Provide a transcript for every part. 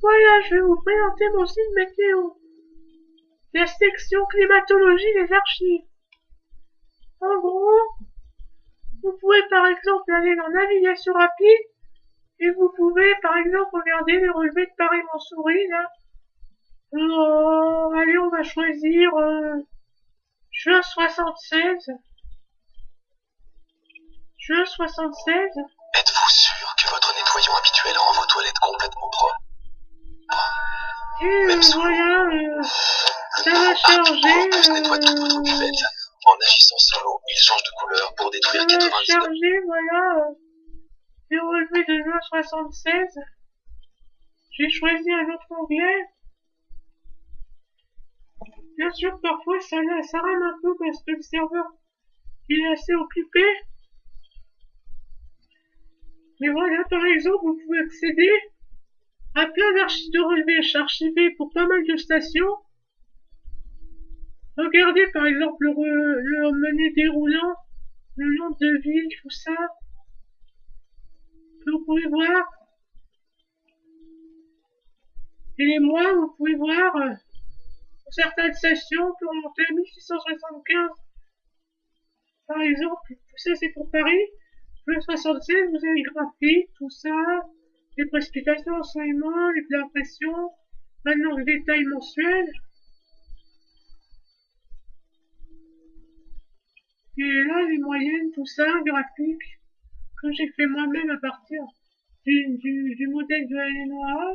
Voilà, je vais vous présenter mon site météo. La section climatologie des archives. En gros, vous pouvez par exemple aller dans navigation rapide et vous pouvez par exemple regarder les relevés de Paris-Montsouris là. Allez, on va choisir juin 76. Juin 76. Êtes-vous sûr que votre nettoyant habituel rend vos toilettes complètement propres? Et Même sous voilà, l'eau, ça va charger. nettoie toute votre cuvette. En agissant sur l'eau, il change de couleur pour détruire Ça va 99. charger, voilà. Les relevés de juin 76. J'ai choisi un autre onglet. Bien sûr, parfois ça rame un peu parce que le serveur il est assez occupé. Mais voilà, par exemple, vous pouvez accéder à plein de relevés archivés pour pas mal de stations. Regardez par exemple le menu déroulant, le nombre de villes, tout ça. Vous pouvez voir. Et les mois, vous pouvez voir pour certaines stations pour monter à 1675. Par exemple, ça c'est pour Paris. Le 76, vous avez le graphique, tout ça, les précipitations, l'ensoleillement, les pression, maintenant le détail mensuel. Et là, les moyennes, tout ça, graphique, que j'ai fait moi-même à partir du modèle de LNOA.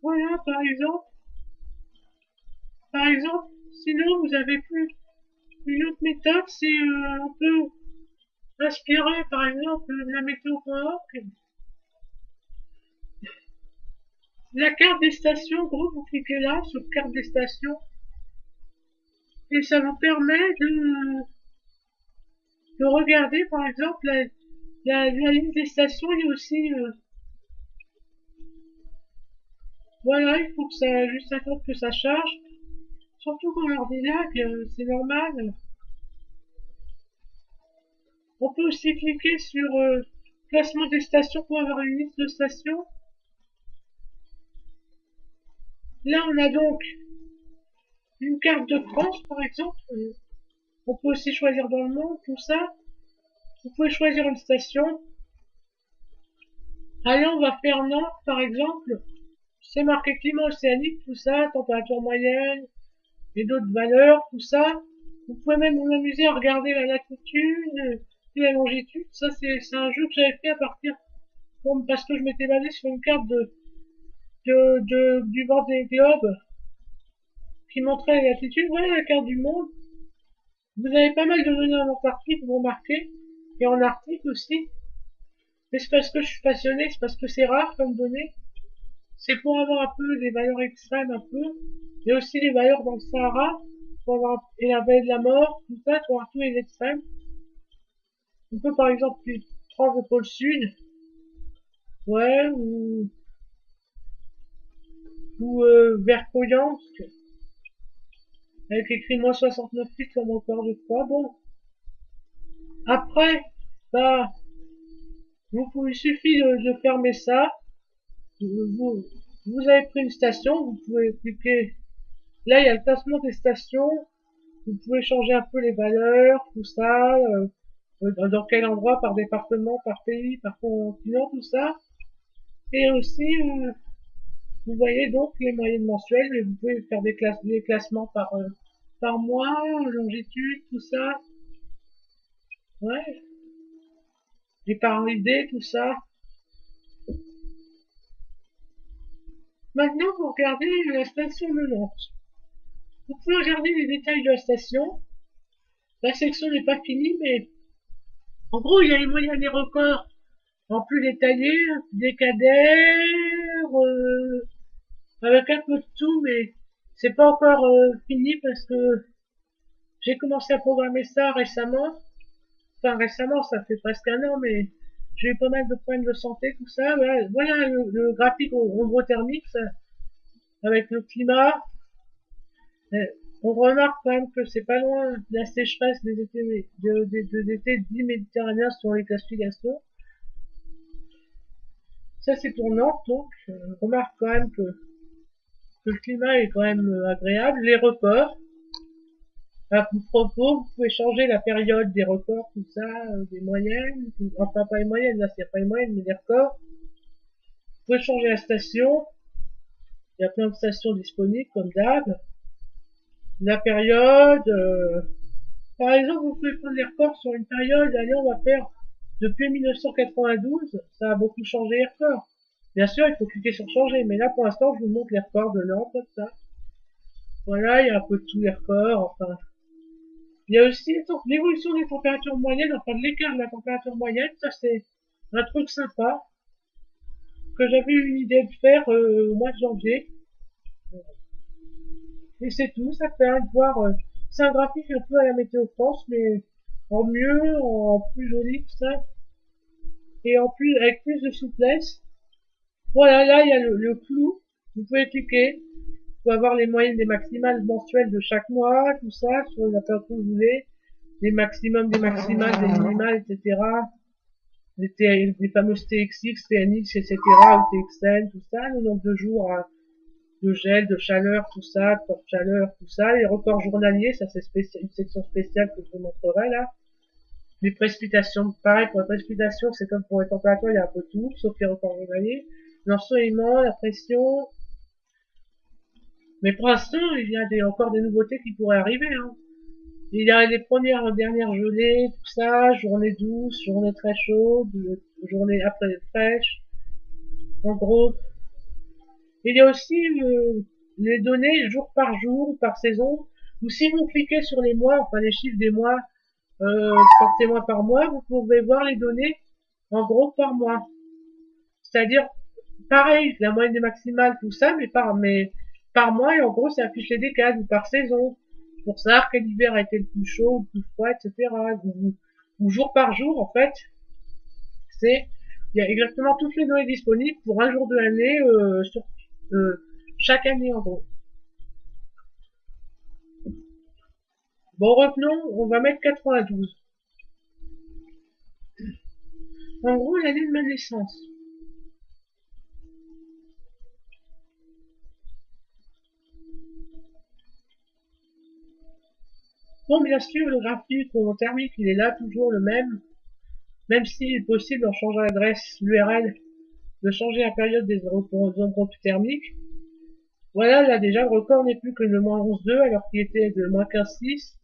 Voilà, par exemple. Par exemple, sinon, vous avez plus une autre méthode, c'est un peu inspiré, par exemple, de la météo.org. La carte des stations, gros, vous cliquez là, sur carte des stations, et ça vous permet de regarder, par exemple, la liste des stations, il y a aussi, voilà, il faut que ça, juste attendre que ça charge. Surtout quand l'ordi lag, c'est normal. On peut aussi cliquer sur classement des stations pour avoir une liste de stations. Là, on a donc une carte de France, par exemple. On peut aussi choisir dans le monde, tout ça. Vous pouvez choisir une station. Allez, on va faire Nantes, par exemple. C'est marqué climat océanique, tout ça, température moyenne, et d'autres valeurs, tout ça. Vous pouvez même vous amuser à regarder la latitude et la longitude. Ça, c'est un jeu que j'avais fait à partir, parce que je m'étais basé sur une carte du bord des globes qui montrait la latitude. Voilà la carte du monde. Vous avez pas mal de données en Antarctique, vous remarquez, et en Arctique aussi. Mais c'est parce que je suis passionné, c'est parce que c'est rare comme données. C'est pour avoir un peu des valeurs extrêmes, un peu. Il y a aussi des valeurs dans le Sahara, pour avoir, et la vallée de la mort, tout ça, pour avoir tous les extrêmes. On peut par exemple prendre le pôle sud, ouais, ou vers Koyansk, avec écrit moins 69 litres comme encore de fois. Bon, après, bah, il suffit de fermer ça. Vous, vous avez pris une station, vous pouvez cliquer. Là, il y a le classement des stations. Vous pouvez changer un peu les valeurs, tout ça, dans quel endroit, par département, par pays, par continent, tout ça. Et aussi, vous voyez donc les moyennes mensuelles, et vous pouvez faire des classements par mois, longitude, tout ça. Ouais. Et par idée, tout ça. Maintenant, vous regardez la station de Nantes. Vous pouvez regarder les détails de la station. La section n'est pas finie, mais en gros, il y a les moyennes et records en plus détaillé, des cadères, avec un peu de tout, mais c'est pas encore fini parce que j'ai commencé à programmer ça récemment. Enfin récemment, ça fait presque un an, mais j'ai eu pas mal de problèmes de santé, tout ça. Voilà le graphique ombrothermique, ça, avec le climat. Euh, on remarque quand même que c'est pas loin de la sécheresse des étés dits méditerranéens selon les classifications. Ça c'est pour Nantes, donc je remarque quand même que le climat est quand même agréable. Les records, à propos, vous pouvez changer la période des records, tout ça, des moyennes, enfin pas les moyennes, là c'est pas les moyennes, mais les records. Vous pouvez changer la station, il y a plein de stations disponibles comme d'hab. La période, par exemple, vous pouvez prendre les records sur une période, allez, on va faire depuis 1992, ça a beaucoup changé les records. Bien sûr, il faut cliquer sur changer, mais là pour l'instant, je vous montre les records de Nantes, comme ça. Voilà, il y a un peu de tous les records, enfin. Il y a aussi l'évolution des températures moyennes, enfin de l'écart de la température moyenne, ça c'est un truc sympa que j'avais eu une idée de faire au mois de janvier. Et c'est tout, ça permet de voir, c'est un graphique un peu à la Météo France, mais en mieux, en plus joli, tout ça, et en plus, avec plus de souplesse. Voilà, là il y a le clou, vous pouvez cliquer, vous pouvez avoir les moyennes des maximales mensuelles de chaque mois, tout ça, sur la période que vous voulez, les maximums des maximales, des minimales, etc. Les fameuses TXX, TNX, etc., ou TXN, tout ça, le nombre de jours de gel, de chaleur, tout ça, de forte chaleur, tout ça, les records journaliers, ça c'est une section spéciale que je vous montrerai là. Les précipitations, pareil pour les précipitations, c'est comme pour les températures, il y a un peu tout, sauf les records journaliers. L'ensoleillement, la pression. Mais pour l'instant, il y a encore des nouveautés qui pourraient arriver, hein. Il y a les dernières gelées, tout ça, journée douce, journée très chaude, journée après fraîche. En gros, il y a aussi les données jour par jour, par saison. Ou si vous cliquez sur les mois, enfin les chiffres des mois, portés mois par mois, vous pouvez voir les données en gros par mois. C'est-à-dire, pareil, la moyenne des maximales, tout ça, mais par mois, et en gros, ça affiche les décades, ou par saison, pour savoir quel hiver a été le plus chaud, le plus froid, etc. Ou jour par jour, en fait, il y a exactement toutes les données disponibles pour un jour de l'année, sur chaque année, en gros. Bon, revenons, on va mettre 92. En gros, l'année de ma naissance. Bon, bien sûr, le graphique thermique, il est là, toujours le même s'il est possible, en changeant l'adresse, l'URL, de changer la période des zones thermiques. Voilà, là déjà, le record n'est plus que le moins 11,2, alors qu'il était de moins 15,6.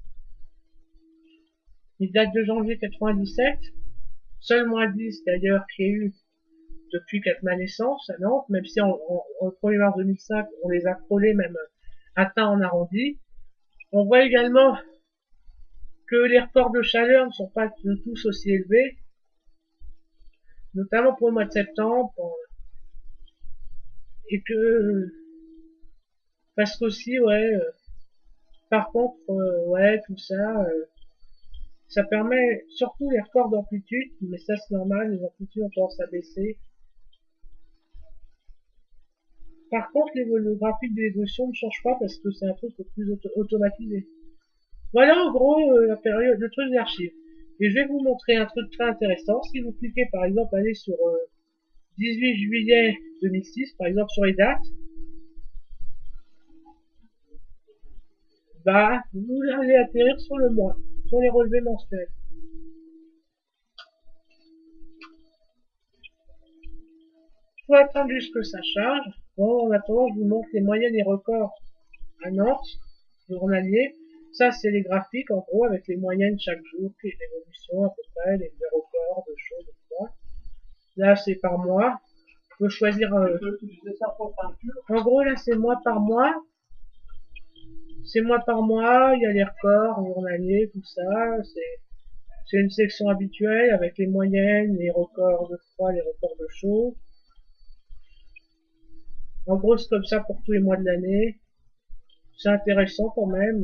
Il date de janvier 97. Seul moins 10, d'ailleurs, qui est eu depuis ma naissance à Nantes, même si en 1er mars 2005, on les a frôlés, même atteints en arrondi. On voit également que les records de chaleur ne sont pas tous aussi élevés, notamment pour le mois de septembre, et que, parce qu'aussi, ouais, par contre, ouais, tout ça, ça permet, surtout les records d'amplitude, mais ça c'est normal, les amplitudes ont tendance à baisser. Par contre, le graphique de l'évolution ne change pas parce que c'est un truc plus automatisé. Voilà en gros la période, le truc d'archives. Et je vais vous montrer un truc très intéressant. Si vous cliquez par exemple, allez sur 18 juillet 2006, par exemple sur les dates, bah vous allez atterrir sur le mois, sur les relevés mensuels. Faut attendre juste que ça charge. Bon, en attendant, je vous montre les moyennes et records à Nantes, journalier. Ça, c'est les graphiques, en gros, avec les moyennes chaque jour, puis l'évolution à peu près, les records de chaud, de froid. Là, c'est par mois. On peut choisir... en gros, là, c'est mois par mois. C'est mois par mois, il y a les records journaliers, tout ça. C'est une section habituelle avec les moyennes, les records de froid, les records de chaud. En gros, c'est comme ça pour tous les mois de l'année. C'est intéressant quand même.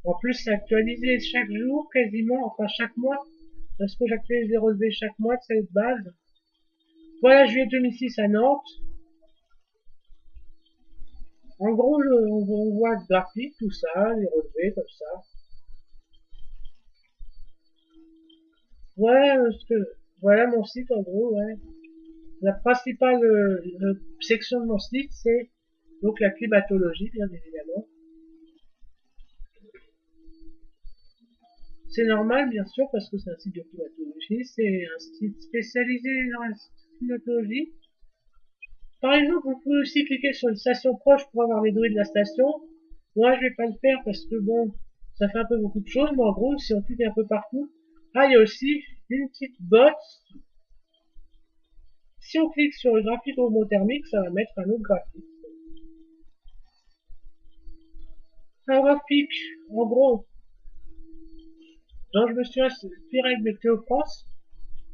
En plus, c'est actualisé chaque jour, quasiment, enfin chaque mois. Parce que j'actualise les relevés chaque mois de cette base. Voilà, juillet 2006 à Nantes. En gros, on voit le graphique, tout ça, les relevés, comme ça. Voilà, voilà mon site, en gros, ouais. La principale section de mon site, c'est donc la climatologie, bien évidemment. C'est normal, bien sûr, parce que c'est un site de climatologie. C'est un site spécialisé dans la climatologie. Par exemple, vous pouvez aussi cliquer sur une station proche pour avoir les données de la station. Moi, je vais pas le faire parce que bon, ça fait un peu beaucoup de choses, mais en gros, si on clique un peu partout, ah, il y a aussi une petite box. Si on clique sur le graphique homothermique, ça va mettre un autre graphique. Un graphique, en gros, dont je me suis inspiré de Météo France,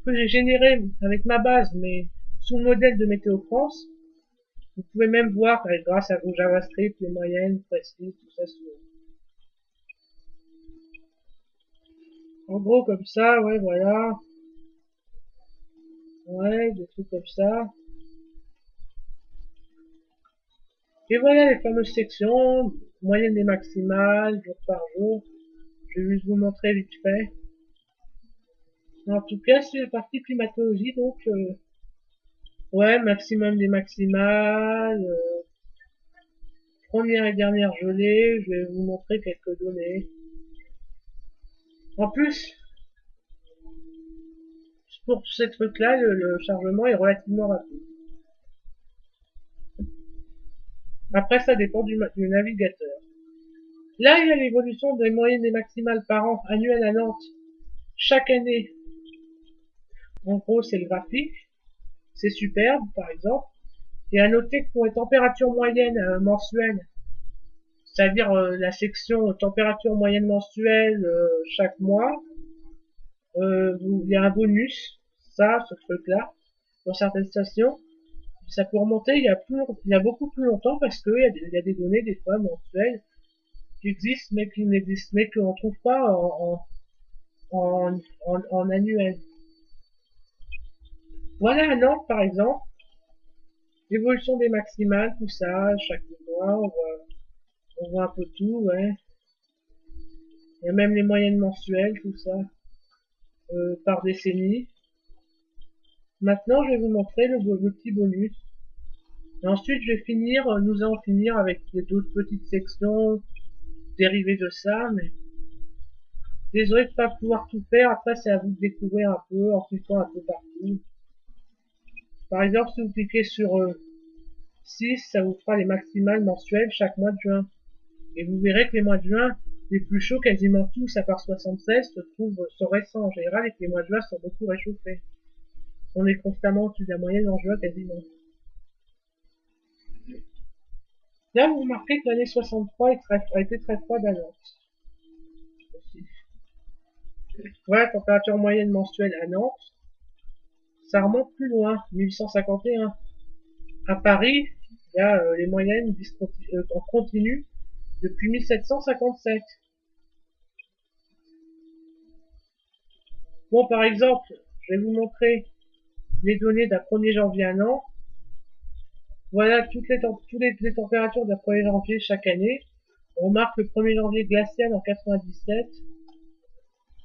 que j'ai généré avec ma base, mais sous le modèle de Météo France. Vous pouvez même voir, grâce à vos JavaScript, les moyennes, précises, tout ça. En gros, comme ça, ouais, voilà. Ouais, des trucs comme ça. Et voilà les fameuses sections, moyenne et maximale, jour par jour. Je vais juste vous montrer vite fait. En tout cas, c'est la partie climatologie, donc, ouais, maximum des maximales, première et dernière gelée, je vais vous montrer quelques données. En plus, pour ces trucs-là, le chargement est relativement rapide. Après, ça dépend du navigateur. Là, il y a l'évolution des moyennes et maximales par an annuelles à Nantes. Chaque année, en gros, c'est le graphique. C'est superbe, par exemple. Et à noter que pour les températures moyennes mensuelles, c'est-à-dire la section température moyenne mensuelle chaque mois, il y a un bonus, ça, ce truc-là, dans certaines stations. Ça peut remonter il y a beaucoup plus longtemps parce qu'il y a des données des fois mensuelles qui existent mais qui n'existent mais qu'on ne trouve pas en annuel. Voilà à Nantes par exemple, l'évolution des maximales, tout ça, chaque mois, on voit un peu tout, ouais. Il y a même les moyennes mensuelles, tout ça, par décennie. Maintenant, je vais vous montrer le petit bonus. Et ensuite, nous allons finir avec d'autres petites sections dérivées de ça, mais désolé de pas pouvoir tout faire. Après, c'est à vous de découvrir un peu en cliquant un peu partout. Par exemple, si vous cliquez sur 6, ça vous fera les maximales mensuelles chaque mois de juin. Et vous verrez que les mois de juin, les plus chauds, quasiment tous, à part 76, sont récents en général et que les mois de juin sont beaucoup réchauffés. On est constamment au-dessus de la moyenne en juin quasiment. Là, vous remarquez que l'année 63 a été très froide à Nantes. Voilà, température moyenne mensuelle à Nantes. Ça remonte plus loin, 1851. À Paris, il y a les moyennes en continu depuis 1757. Bon, par exemple, je vais vous montrer les données d'un 1er janvier à Nantes. Voilà les températures d'un 1er janvier chaque année. On remarque le 1er janvier glacial en 97,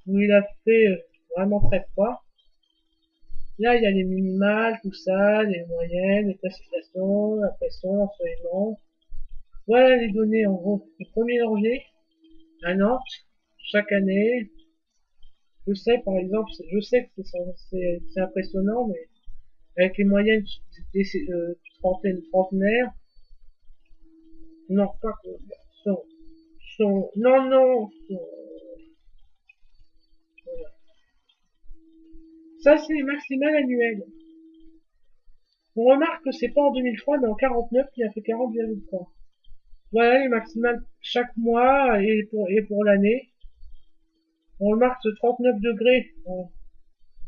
où il a fait vraiment très froid. Là, il y a les minimales, tout ça, les moyennes, les précipitations, la pression, l'ensoleillement. Voilà les données en gros. Le 1er janvier à Nantes, chaque année. Je sais par exemple, je sais que c'est impressionnant, mais avec les moyennes trentenaires, non, pas non, non, voilà. Ça, c'est les maximales annuelles. On remarque que c'est pas en 2003, mais en 49 qui a fait 40,3. Voilà les maximales chaque mois et pour l'année. On remarque ce 39 degrés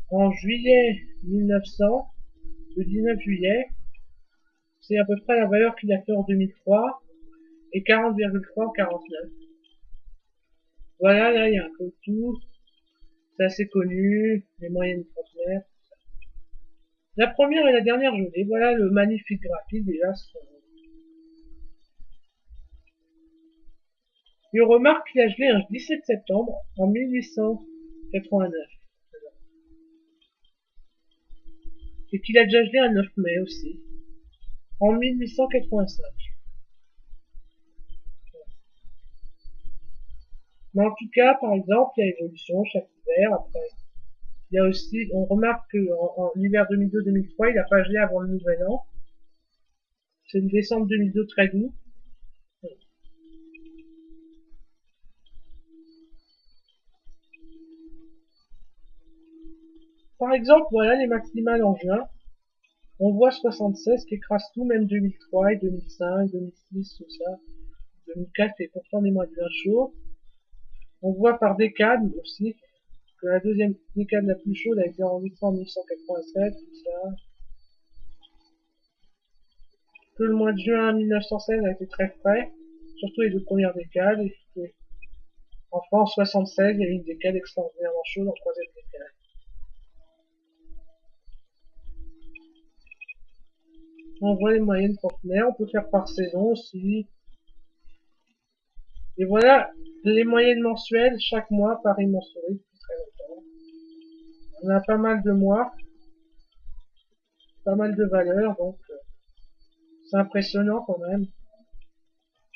en juillet 1900, le 19 juillet. C'est à peu près la valeur qu'il a fait en 2003 et 40,3 en 49. Voilà, là, il y a un peu de tout. C'est assez connu, les moyennes trentenaires. La première et la dernière gelée, voilà le magnifique graphique déjà. Et on remarque qu'il a gelé un 17 septembre en 1889. et qu'il a déjà gelé un 9 mai aussi, en 1885. Mais en tout cas, par exemple, il y a évolution chaque hiver. Après, il y a aussi, on remarque qu'en l'hiver 2002-2003, il n'a pas gelé avant le nouvel an. C'est une décembre 2002 très doux. Par exemple, voilà les maximales en juin. On voit 76 qui écrase tout, même 2003 et 2005, 2006, tout ça. 2004 est pourtant des mois de bien chaud. On voit par décade aussi que la deuxième décade la plus chaude a été enregistrée en 1887, tout ça. Que le mois de juin 1916 a été très frais, surtout les deux premières décades. Et enfin, en 76, il y a eu une décade extraordinairement chaude en troisième décade. On voit les moyennes centenaires, on peut faire par saison aussi. Et voilà les moyennes mensuelles chaque mois par mensuelle depuis très longtemps. On a pas mal de mois, pas mal de valeurs, donc c'est impressionnant quand même.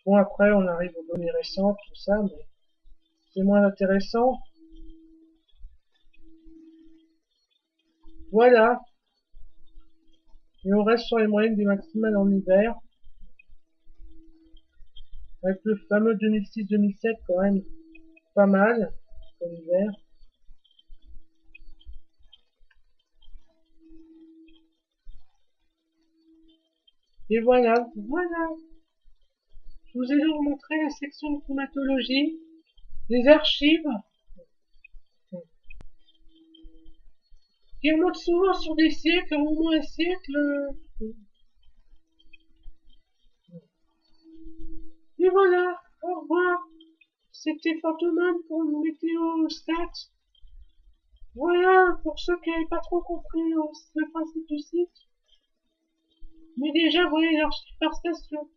Bon, après, on arrive aux données récentes, tout ça, mais c'est moins intéressant. Voilà. Et on reste sur les moyennes des maximales en hiver. Avec le fameux 2006-2007 quand même pas mal comme hiver. Et voilà, voilà. Je vous ai donc montré la section de climatologie, les archives, qui remontent souvent sur des siècles, au moins un siècle. Et voilà, au revoir. C'était Fantoman pour le météo stats. Voilà, pour ceux qui n'avaient pas trop compris le principe du site. Mais déjà, voyez l'archive par station.